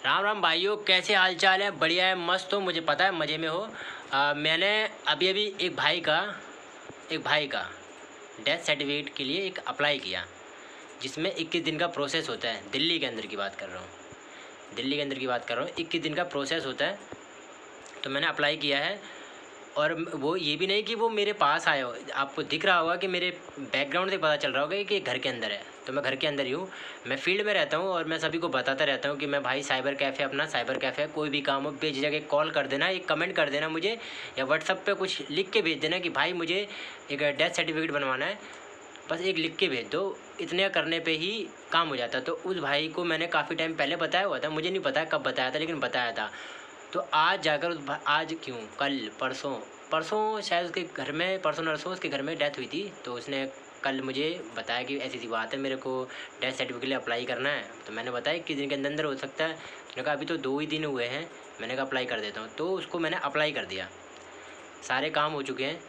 राम राम भाइयों, कैसे हाल चाल है? बढ़िया है, मस्त हो, मुझे पता है मज़े में हो। मैंने अभी अभी एक भाई का डेथ सर्टिफिकेट के लिए एक अप्लाई किया, जिसमें 21 दिन का प्रोसेस होता है। दिल्ली के अंदर की बात कर रहा हूँ, 21 दिन का प्रोसेस होता है। तो मैंने अप्लाई किया है, और वो ये भी नहीं कि वो मेरे पास आए हो। आपको दिख रहा होगा कि मेरे बैकग्राउंड से पता चल रहा होगा कि घर के अंदर है, तो मैं घर के अंदर ही हूँ। मैं फील्ड में रहता हूँ, और मैं सभी को बताता रहता हूँ कि मैं भाई साइबर कैफ़े, अपना साइबर कैफ़े है। कोई भी काम हो बेझिझक एक कॉल कर देना, एक कमेंट कर देना मुझे, या व्हाट्सअप पे कुछ लिख के भेज देना कि भाई मुझे एक डेथ सर्टिफिकेट बनवाना है, बस एक लिख के भेज दो। इतने करने पे ही काम हो जाता। तो उस भाई को मैंने काफ़ी टाइम पहले बताया हुआ था, मुझे नहीं पता कब बताया था, लेकिन बताया था। तो आज जाकर आज क्यों, कल परसों परसों शायद उसके घर में, परसों नरसों उसके घर में डेथ हुई थी। तो उसने कल मुझे बताया कि ऐसी सी बात है, मेरे को डेथ सर्टिफिकेट के लिए अप्लाई करना है। तो मैंने बताया कि दिन के अंदर अंदर हो सकता है। उसने कहा अभी तो 2 ही दिन हुए हैं। मैंने कहा अप्लाई कर देता हूँ, तो उसको मैंने अप्लाई कर दिया। सारे काम हो चुके हैं।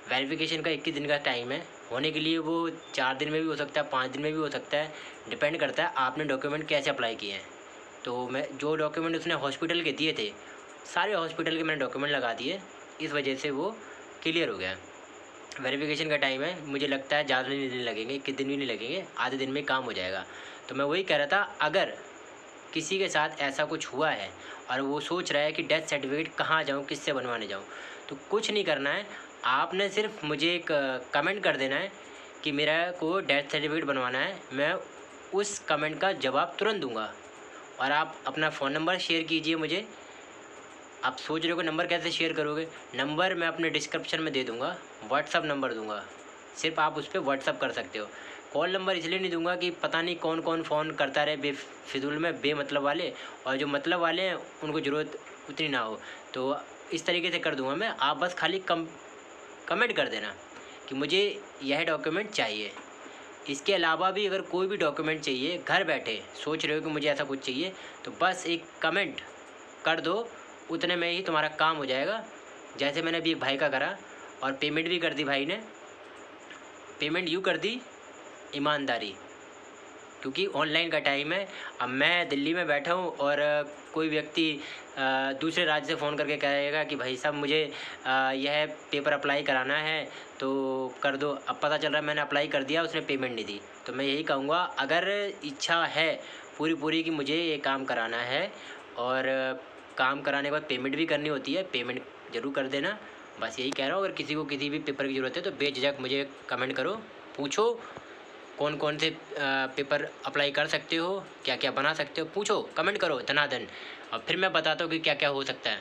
वेरिफिकेशन का 21 दिन का टाइम है होने के लिए। वो 4 दिन में भी हो सकता है, 5 दिन में भी हो सकता है, डिपेंड करता है आपने डॉक्यूमेंट कैसे अप्लाई किए हैं। तो मैं जो डॉक्यूमेंट उसने हॉस्पिटल के दिए थे, सारे हॉस्पिटल के मैंने डॉक्यूमेंट लगा दिए, इस वजह से वो क्लियर हो गया। वेरिफिकेशन का टाइम है, मुझे लगता है ज़्यादा दिन नहीं लगेंगे, 21 दिन भी नहीं लगेंगे, आधे दिन में काम हो जाएगा। तो मैं वही कह रहा था, अगर किसी के साथ ऐसा कुछ हुआ है और वो सोच रहा है कि डेथ सर्टिफिकेट कहाँ जाऊँ, किससे बनवाने जाऊँ, तो कुछ नहीं करना है। आपने सिर्फ मुझे एक कमेंट कर देना है कि मेरा को डेथ सर्टिफिकेट बनवाना है। मैं उस कमेंट का जवाब तुरंत दूंगा। और आप अपना फ़ोन नंबर शेयर कीजिए मुझे। आप सोच रहे हो कि नंबर कैसे शेयर करोगे? नंबर मैं अपने डिस्क्रिप्शन में दे दूंगा, व्हाट्सअप नंबर दूंगा। सिर्फ आप उस पर व्हाट्सअप कर सकते हो। कॉल नंबर इसलिए नहीं दूंगा कि पता नहीं कौन कौन फ़ोन करता रहे बेफिजूल में, बेमतलब वाले, और जो मतलब वाले हैं उनको ज़रूरत उतनी ना हो। तो इस तरीके से कर दूंगा मैं। आप बस खाली कमेंट कर देना कि मुझे यह डॉक्यूमेंट चाहिए। इसके अलावा भी अगर कोई भी डॉक्यूमेंट चाहिए, घर बैठे सोच रहे हो कि मुझे ऐसा कुछ चाहिए, तो बस एक कमेंट कर दो, उतने में ही तुम्हारा काम हो जाएगा। जैसे मैंने अभी एक भाई का करा, और पेमेंट भी कर दी भाई ने। पेमेंट यूँ कर दी, ईमानदारी, क्योंकि ऑनलाइन का टाइम है। अब मैं दिल्ली में बैठा हूँ, और कोई व्यक्ति दूसरे राज्य से फ़ोन करके कहेगा कि भाई साहब मुझे यह पेपर अप्लाई कराना है, तो कर दो। अब पता चल रहा है मैंने अप्लाई कर दिया, उसने पेमेंट नहीं दी। तो मैं यही कहूँगा, अगर इच्छा है पूरी पूरी कि मुझे ये काम कराना है, और काम कराने के बाद पेमेंट भी करनी होती है, पेमेंट ज़रूर कर देना। बस यही कह रहा हूँ। अगर किसी को किसी भी पेपर की ज़रूरत है तो बेझिझक मुझे कमेंट करो, पूछो कौन कौन से पेपर अप्लाई कर सकते हो, क्या क्या बना सकते हो, पूछो, कमेंट करो धनाधन, और फिर मैं बताता हूँ कि क्या क्या हो सकता है।